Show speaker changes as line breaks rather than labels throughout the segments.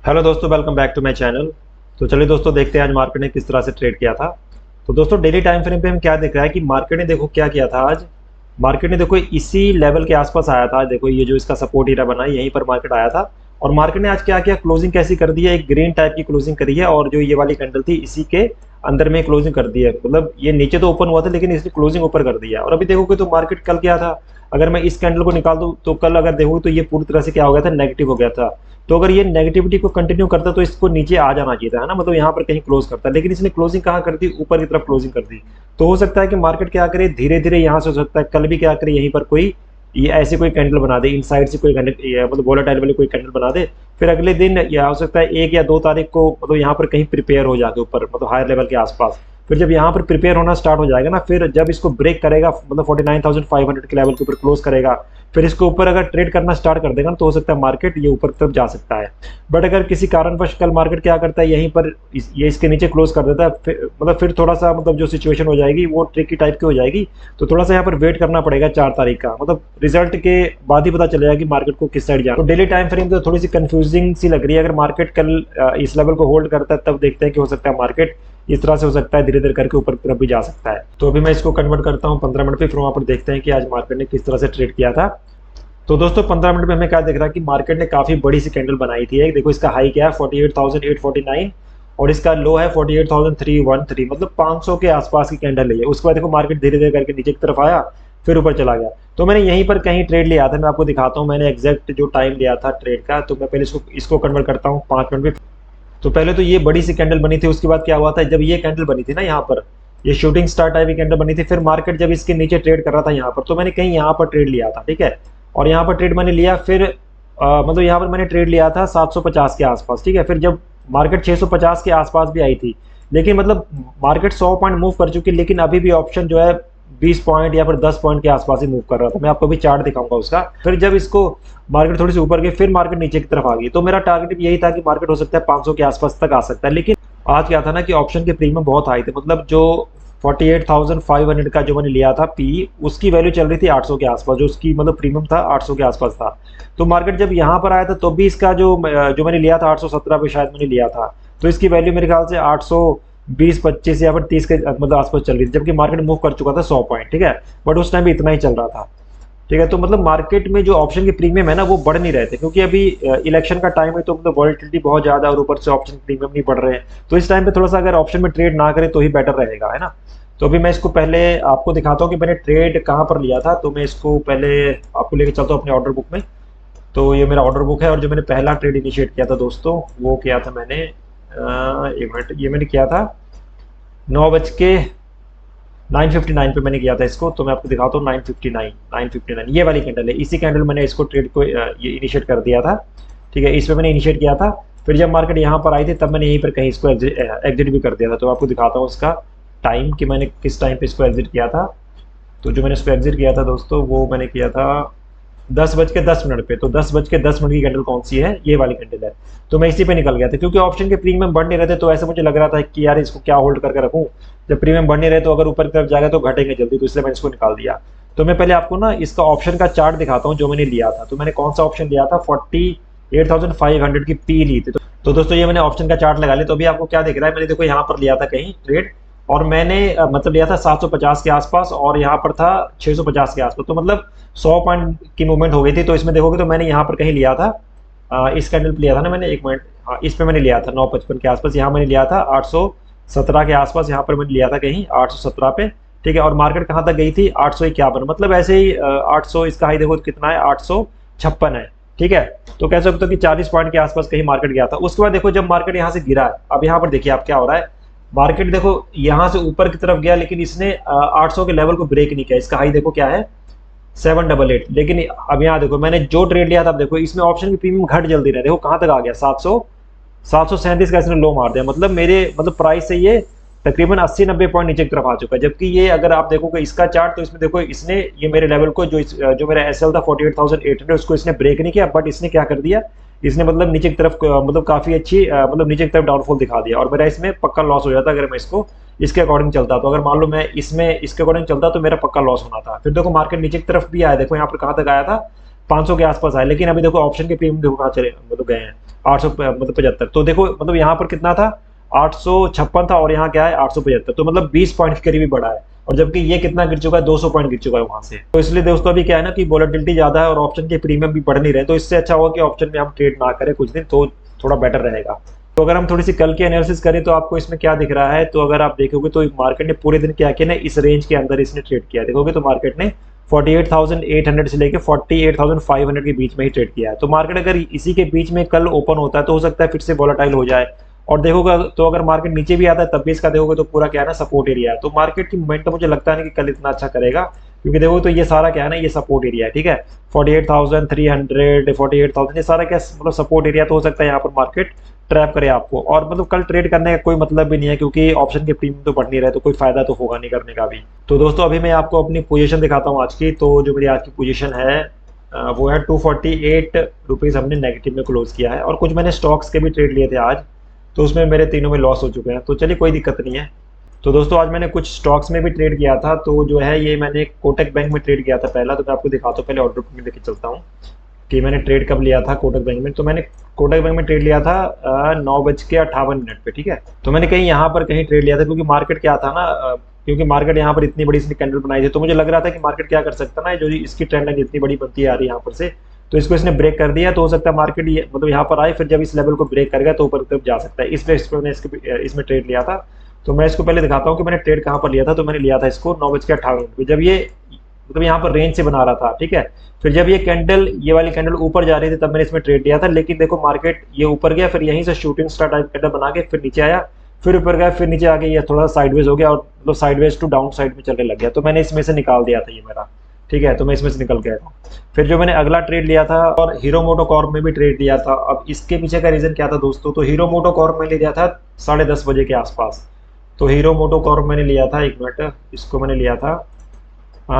Hello दोस्तों, welcome back to my channel. तो चलिए दोस्तों, देखते हैं आज मार्केट ने किस तरह से ट्रेड किया था। तो दोस्तों, डेली टाइम फ्रेम पे हम क्या देख रहा है कि मार्केट ने देखो क्या किया था आज। मार्केट ने देखो इसी लेवल के आसपास आया था। देखो ये जो इसका सपोर्ट एरिया बना है, यहीं पर मार्केट आया था। और मार्केट ने आज क्या किया, क्लोजिंग कैसी कर दी है, एक ग्रीन टाइप की क्लोजिंग करी है। और जो ये वाली कैंडल थी इसी के अंदर में क्लोजिंग कर दी है। मतलब ये नीचे तो ओपन हुआ था, लेकिन इसने क्लोजिंग ऊपर कर दिया। और अभी देखोगे तो मार्केट कल क्या था, अगर मैं इस कैंडल को निकाल दूं तो कल अगर देखोगे तो ये पूरी तरह से क्या हो गया था, नेगेटिव हो गया था। तो अगर ये नेगेटिविटी को कंटिन्यू करता तो इसको नीचे आ जाना चाहिए था, है ना। मतलब यहाँ पर कहीं क्लोज करता, लेकिन इसने क्लोजिंग कहाँ कर दी, ऊपर की तरफ क्लोजिंग कर दी। तो हो सकता है कि मार्केट क्या करे, धीरे धीरे यहाँ से हो सकता है कल भी क्या करे, यहीं पर कोई ये ऐसे कोई कैंडल बना दे, इन साइड से कोई कैंडल, मतलब वोलेटाइल वाली कोई कैंडल बना दे। फिर अगले दिन या हो सकता है 1 या 2 तारीख को मतलब यहाँ पर कहीं प्रिपेयर हो जाके ऊपर, मतलब हायर लेवल के आसपास। फिर जब यहाँ पर प्रिपेयर होना स्टार्ट हो जाएगा ना, फिर जब इसको ब्रेक करेगा, मतलब 49,500 के लेवल के ऊपर क्लोज करेगा, फिर इसको ऊपर अगर ट्रेड करना स्टार्ट कर देगा ना, तो हो सकता है मार्केट ये ऊपर की तरफ जा सकता है। बट अगर किसी कारणवश कल मार्केट क्या करता है, यहीं पर ये इसके नीचे क्लोज कर देता है, मतलब फिर थोड़ा सा मतलब जो सिचुएशन हो जाएगी वो ट्रिकी टाइप की हो जाएगी। तो थोड़ा सा यहाँ पर वेट करना पड़ेगा 4 तारीख का, मतलब रिजल्ट के बाद ही पता चलेगा कि मार्केट को किस साइड जाना। तो डेली टाइम फ्रेम तो थोड़ी सी कंफ्यूजिंग सी लग रही है। अगर मार्केट कल इस लेवल को होल्ड करता है, तब देखते हैं कि हो सकता है मार्केट इस तरह से हो सकता है, धीरे धीरे करके ऊपर की तरफ भी जा सकता है। तो अभी मैं इसको कन्वर्ट करता हूँ 15 मिनट पे, फिर वहां पर देखते हैं कि आज मार्केट ने किस तरह से ट्रेड किया था। तो दोस्तों 15 मिनट में हमें क्या दिख रहा है कि मार्केट ने काफी बड़ी सी कैंडल बनाई थी। एक देखो इसका हाई क्या है 48,849 और इसका लो है 48,313, मतलब 500 के आसपास की कैंडल है। उसके बाद देखो मार्केट धीरे धीरे करके नीचे की तरफ आया, फिर ऊपर चला गया। तो मैंने यहीं पर कहीं ट्रेड लिया था, मैं आपको दिखाता हूँ मैंने एग्जैक्ट जो टाइम लिया था ट्रेड का। तो मैं पहले इसको इसको कन्वर्ट करता हूँ 5 मिनट में। तो पहले तो ये बड़ी सी कैंडल बनी थी, उसके बाद क्या हुआ था, जब ये कैंडल बनी थी ना यहाँ पर, ये शूटिंग स्टार टाइप की कैंडल बनी थी, फिर मार्केट जब इसके नीचे ट्रेड कर रहा था यहाँ पर, तो मैंने कहीं यहाँ पर ट्रेड लिया था, ठीक है। और यहाँ पर ट्रेड मैंने लिया, फिर मतलब यहाँ पर मैंने ट्रेड लिया था 750 के आसपास, ठीक है। फिर जब मार्केट 650 के आसपास भी आई थी, लेकिन मतलब मार्केट 100 पॉइंट मूव कर चुकी, लेकिन अभी भी ऑप्शन जो है 20 पॉइंट या फिर 10 पॉइंट के आसपास ही मूव कर रहा था। मैं आपको भी चार्ट दिखाऊंगा उसका। फिर जब इसको मार्केट थोड़ी सी ऊपर गई, फिर मार्केट नीचे की तरफ आ गई। तो मेरा टारगेट यही था कि मार्केट हो सकता है 500 के आसपास तक आ सकता है। लेकिन आज क्या था ना कि ऑप्शन के प्रीमियम बहुत हाई थे, मतलब जो 48,500 का जो मैंने लिया था पी, उसकी वैल्यू चल रही थी 800 के आसपास, जो उसकी मतलब प्रीमियम था 800 के आसपास था। तो मार्केट जब यहाँ पर आया था तो भी इसका जो जो मैंने लिया था 817 पे शायद मैंने लिया था, तो इसकी वैल्यू मेरे ख्याल से 820-25 या फिर 30 के मतलब आसपास चल रही थी, जबकि मार्केट मूव कर चुका था 100 पॉइंट, ठीक है। बट उस टाइम भी इतना ही चल रहा था, ठीक है। तो मतलब मार्केट में जो ऑप्शन के प्रीमियम है ना, वो बढ़ नहीं रहे थे, क्योंकि अभी इलेक्शन का टाइम है, तो मतलब वॉलेटिलिटी बहुत ज्यादा और ऊपर से ऑप्शन प्रीमियम नहीं बढ़ रहे हैं। तो इस टाइम पे थोड़ा सा अगर ऑप्शन में ट्रेड ना करें तो ही बेटर रहेगा, है ना। तो अभी मैं इसको पहले आपको दिखाता हूँ कि मैंने ट्रेड कहाँ पर लिया था। तो मैं इसको पहले आपको लेके चलता हूँ अपने ऑर्डर बुक में। तो ये मेरा ऑर्डर बुक है, और जो मैंने पहला ट्रेड इनिशिएट किया था दोस्तों, वो किया था मैंने 1 मिनट, ये मैंने किया था 9:59 पे मैंने किया था इसको। तो मैं आपको दिखाता हूँ 9:59 ये वाली कैंडल है, इसी कैंडल मैंने इसको ट्रेड को ये इनिशिएट कर दिया था, ठीक है। इस पे मैंने इनिशिएट किया था। फिर जब मार्केट यहाँ पर आई थी, तब मैंने यहीं पर कहीं इसको एग्जिट भी कर दिया था। तो आपको दिखाता हूँ उसका टाइम कि मैंने किस टाइम पे इसको एग्जिट किया था। तो जो मैंने इसको एग्जिट किया था दोस्तों, वो मैंने किया था 10:10 पे। तो 10:10 की कैंडल कौन सी है, ये वाली कैंडल है। तो मैं इसी पे निकल गया था, क्योंकि ऑप्शन के प्रीमियम बढ़ नहीं रहे थे। तो ऐसे मुझे लग रहा था कि यार इसको क्या होल्ड करके रखूं, जब प्रीमियम बढ़ नहीं रहे तो अगर ऊपर की तरफ जाएगा तो घटेंगे जल्दी, तो इसलिए मैंने इसको निकाल दिया। तो मैं पहले आपको ना इसका ऑप्शन का चार्ट दिखाता हूँ जो मैंने लिया था। तो मैंने कौन सा ऑप्शन लिया था, 48,500 की पी ली थी। तो दोस्तों ये मैंने ऑप्शन का चार्ट लगा लिया। तो अभी आपको क्या दिख रहा है, मैंने देखो यहाँ पर लिया था कहीं ट्रेड, और मैंने मतलब लिया था 750 के आसपास, और यहाँ पर था 650 के आसपास। तो मतलब 100 पॉइंट की मूवमेंट हो गई थी। तो इसमें देखोगे तो मैंने यहाँ पर कहीं लिया था, इस कैंडल पे लिया था ना मैंने, 1 मिनट, हाँ इस पे मैंने लिया था 9:55 के आसपास। यहाँ मैंने लिया था 817 के आसपास, यहाँ पर मैंने लिया था कहीं 817 पे, ठीक है। और मार्केट कहाँ तक गई थी, 851, मतलब ऐसे ही 800, इसका हाई देखो कितना है, 856 है, ठीक है। तो कह सकते हो कि 40 पॉइंट के आसपास कहीं मार्केट गया था। उसके बाद देखो जब मार्केट यहाँ से गिरा है, अब यहाँ पर देखिए आप क्या हो रहा है, मार्केट देखो यहाँ से ऊपर की तरफ गया, लेकिन इसने 800 के लेवल को ब्रेक नहीं किया। इसका हाई देखो क्या है, 788। लेकिन अब यहाँ देखो मैंने जो ट्रेड लिया था, अब देखो इसमें ऑप्शन की प्रीमियम घट जल्दी रहे, देखो कहाँ तक आ गया, 737 का इसने लो मार दिया। मतलब मेरे मतलब प्राइस से ये तकरीबन 80-90 पॉइंट नीचे की तरफ आ चुका है। जबकि ये अगर आप देखोगे इसका चार्ट, तो इसमें देखो इसने ये मेरे लेवल को जो मेरा एसएल था 48,800, उसको इसने ब्रेक नहीं किया, बट इसने क्या कर दिया, इसने मतलब नीचे की तरफ मतलब काफी अच्छी मतलब नीचे की तरफ डाउनफॉल दिखा दिया, और मेरा इसमें पक्का लॉस हो जाता अगर मैं इसको इसके अकॉर्डिंग चलता। तो अगर मान लो मैं इसमें इसके अकॉर्डिंग चलता तो मेरा पक्का लॉस होना था। फिर देखो मार्केट नीचे की तरफ भी आया, देखो यहाँ पर कहाँ तक आया था, 500 के आसपास आए, लेकिन अभी देखो ऑप्शन के प्रीमियम देखो कहाँ चले मतलब गए हैं 800 मतलब 75। तो देखो मतलब यहाँ पर कितना था 856 था और यहाँ क्या है 875, तो मतलब 20 पॉइंट के करीब बढ़ा है। और जबकि ये कितना गिर चुका है 200 पॉइंट गिर चुका है वहां से। तो इसलिए दोस्तों अभी क्या है ना कि वोलेटिलिटी ज्यादा है और ऑप्शन के प्रीमियम भी बढ़ नहीं रहे, तो इससे अच्छा होगा कि ऑप्शन में हम ट्रेड ना करें कुछ दिन, तो थोड़ा बेटर रहेगा। तो अगर हम थोड़ी सी कल की एनालिसिस करें तो आपको इसमें क्या दिख रहा है, तो अगर आप देखोगे तो मार्केट ने पूरे दिन क्या किया ना, इस रेंज के अंदर इसने ट्रेड किया। देखोगे तो मार्केट ने 48,800 से लेकर 48,500 के बीच में ही ट्रेड किया है। तो मार्केट अगर इसी के बीच में कल ओपन होता है तो हो सकता है फिर से वॉलेटाइल हो जाए। और देखोगे तो अगर मार्केट नीचे भी आता है तब भी इसका देखोगे तो पूरा क्या है ना सपोर्ट एरिया है। तो मार्केट की मोमेंटम मुझे लगता नहीं कि कल इतना अच्छा करेगा, क्योंकि देखो तो ये सारा क्या है ना ये सपोर्ट एरिया है, ठीक है। 48,300 48,000 ये सारा क्या मतलब सपोर्ट एरिया, तो हो सकता है यहाँ पर मार्केट ट्रैप करे आपको। और मतलब कल ट्रेड करने का कोई मतलब भी नहीं है, क्योंकि ऑप्शन के प्रीमियम तो बढ़ नहीं रहे, तो कोई फायदा तो होगा नहीं करने का भी। तो दोस्तों अभी मैं आपको अपनी पोजीशन दिखाता हूँ आज की। तो जो मेरी आज की पोजीशन है वो है 248 रुपीज़ हमने नेगेटिव में क्लोज किया है। और कुछ मैंने स्टॉक्स के भी ट्रेड लिए थे आज, तो उसमें मेरे तीनों में लॉस हो चुके हैं। तो चलिए कोई दिक्कत नहीं है। तो दोस्तों आज मैंने कुछ स्टॉक्स में भी ट्रेड किया था। तो जो है ये मैंने कोटक बैंक में ट्रेड किया था पहला, तो मैं आपको दिखाता हूँ। पहले ऑर्डर में लेके चलता हूँ कि मैंने ट्रेड कब लिया था कोटक बैंक में। तो मैंने कोटक बैंक में ट्रेड लिया था 9:58 पे, ठीक है। तो मैंने कहीं यहाँ पर कहीं ट्रेड लिया था, क्योंकि मार्केट क्या था ना क्योंकि मार्केट यहाँ पर इतनी बड़ी इसने कैंडल बनाई थी, तो मुझे लग रहा था कि मार्केट क्या कर सकता ना, जो इसकी ट्रेंड लाइन इतनी बड़ी बनती आ रही है यहाँ पर से, तो इसको इसने ब्रेक कर दिया। तो हो सकता है मार्केट ये मतलब यहाँ पर आए, फिर जब इस लेवल को ब्रेक करेगा तो ऊपर तरफ जा सकता है। इस बेस पर मैंने इसमें ट्रेड लिया था। तो मैं इसको पहले दिखाता हूँ कि मैंने ट्रेड कहाँ पर लिया था। तो मैंने लिया था इसको 9:58 पे, जब ये मतलब यहाँ पर रेंज से बना रहा था, ठीक है। फिर जब ये कैंडल ये वाली कैंडल ऊपर जा रही थी तब मैंने इसमें ट्रेड लिया था, लेकिन देखो मार्केट ये ऊपर गया, फिर यहीं से शूटिंग स्टार टाइप कैंडल बना के फिर नीचे आया, फिर ऊपर गया, फिर नीचे आके ये थोड़ा साइडवेज हो गया और मतलब साइडवेज टू डाउन साइड में चलने लग गया। तो मैंने इसमें से निकाल दिया था ये मेरा, ठीक है। तो मैं इसमें से निकल गया था। फिर जो मैंने अगला ट्रेड लिया था और हीरो मोटो कॉर्प में भी ट्रेड लिया था। अब इसके पीछे का रीजन क्या था दोस्तों, तो हीरो मोटो कॉर्प में लिया था 10:30 बजे के आसपास। तो हीरो मोटो कॉर्प मैंने लिया था, एक मिनट, इसको मैंने लिया था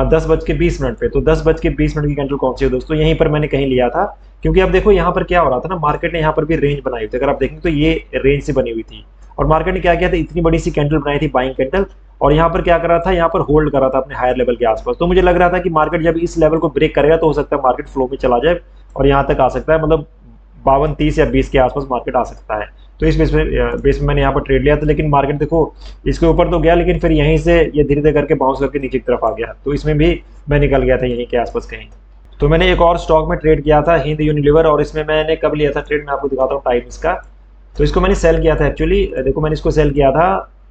10:20 पे। तो 10:20 की कैंडल कौन सी है दोस्तों, यहीं पर मैंने कहीं लिया था। क्योंकि अब देखो यहाँ पर क्या हो रहा था ना, मार्केट ने यहाँ पर भी रेंज बनाई हुई थी। अगर आप देखेंगे तो ये रेंज से बनी हुई थी और मार्केट ने क्या किया था, इतनी बड़ी सी कैंडल बनाई थी बाइंग कैंडल, और यहाँ पर क्या कर रहा था, यहाँ पर होल्ड कर रहा था अपने हायर लेवल के आसपास। तो मुझे लग रहा था कि मार्केट जब इस लेवल को ब्रेक करेगा तो हो सकता है मार्केट फ्लो में चला जाए और यहाँ तक आ सकता है, मतलब 52-30 या 20 के आसपास मार्केट आ सकता है। तो इस बेस में मैंने यहाँ पर ट्रेड लिया था। लेकिन मार्केट देखो इसके ऊपर तो गया, लेकिन फिर यहीं से ये धीरे धीरे करके बाउंस करके नीचे की तरफ आ गया। तो इसमें भी मैं निकल गया था यहीं के आसपास कहीं। तो मैंने एक और स्टॉक में ट्रेड किया था हिंद यूनिलीवर, और इसमें मैंने कब लिया था ट्रेड, मैं आपको दिखाता हूँ टाइम इसका। तो इसको मैंने सेल किया था एक्चुअली, देखो मैंने इसको सेल किया था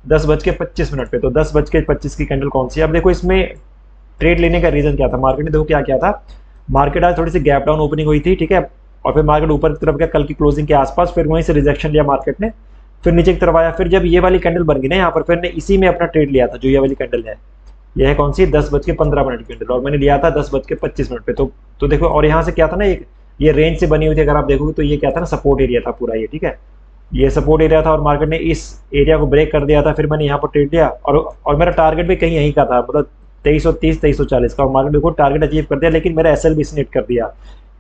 10:25 पे। तो 10:25 की कैंडल कौन सी है। अब देखो इसमें ट्रेड लेने का रीजन क्या था, मार्केट ने देखो क्या किया था, मार्केट आज थोड़ी सी गैप डाउन ओपनिंग हुई थी, ठीक है। और फिर मार्केट ऊपर की तरफ गया कल की क्लोजिंग के आसपास, फिर वहीं से रिजेक्शन लिया मार्केट ने, फिर नीचे की तरफ आया। फिर जब ये वाली कैंडल बन गई ना यहाँ पर, फिर ने इसी में अपना ट्रेड लिया था, जो ये वाली कैंडल है, ये है कौन सी 10:15 की कैंडल, और मैंने लिया था 10:25 पे। तो देखो, और यहाँ से क्या था ना, एक ये रेंज से बनी हुई थी। अगर आप देखोगे तो ये क्या था ना, सपोर्ट एरिया था पूरा ये, ठीक है। ये सपोर्ट एरिया था और मार्केट ने इस एरिया को ब्रेक कर दिया था। फिर मैंने यहाँ पर ट्रेड लिया और मेरा टारगेट भी कहीं यहीं का था, मतलब 2330 2340 का। और मार्केट देखो टारगेट अचीव कर दिया, लेकिन मेरा एसएल भी इसने हिट कर दिया।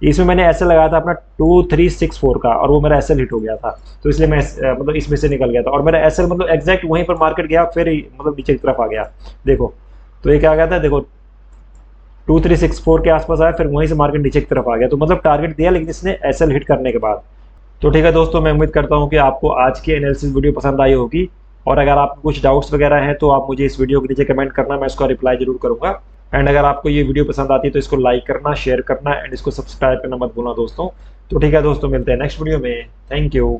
इसमें मैंने एसएल लगाया था अपना 2364 का, और वो मेरा एसएल हिट हो गया था। तो इसलिए मैं मतलब इसमें से निकल गया था, और मेरा एसएल मतलब एग्जैक्ट वहीं पर मार्केट गया, फिर मतलब नीचे की तरफ आ गया। देखो तो ये क्या गया था, देखो 2364 के आसपास आया, फिर वहीं से मार्केट नीचे की तरफ आ गया। तो मतलब टारगेट दिया, लेकिन इसने एसएल हिट करने के बाद। तो ठीक है दोस्तों, मैं उम्मीद करता हूँ कि आपको आज की एनालिसिस वीडियो पसंद आई होगी। और अगर आपको कुछ डाउट्स वगैरह हैं तो आप मुझे इस वीडियो के नीचे कमेंट करना, मैं उसका रिप्लाई जरूर करूँगा। एंड अगर आपको ये वीडियो पसंद आती है तो इसको लाइक करना, शेयर करना एंड इसको सब्सक्राइब करना मत भूलना दोस्तों। तो ठीक है दोस्तों, मिलते हैं नेक्स्ट वीडियो में। Thank you.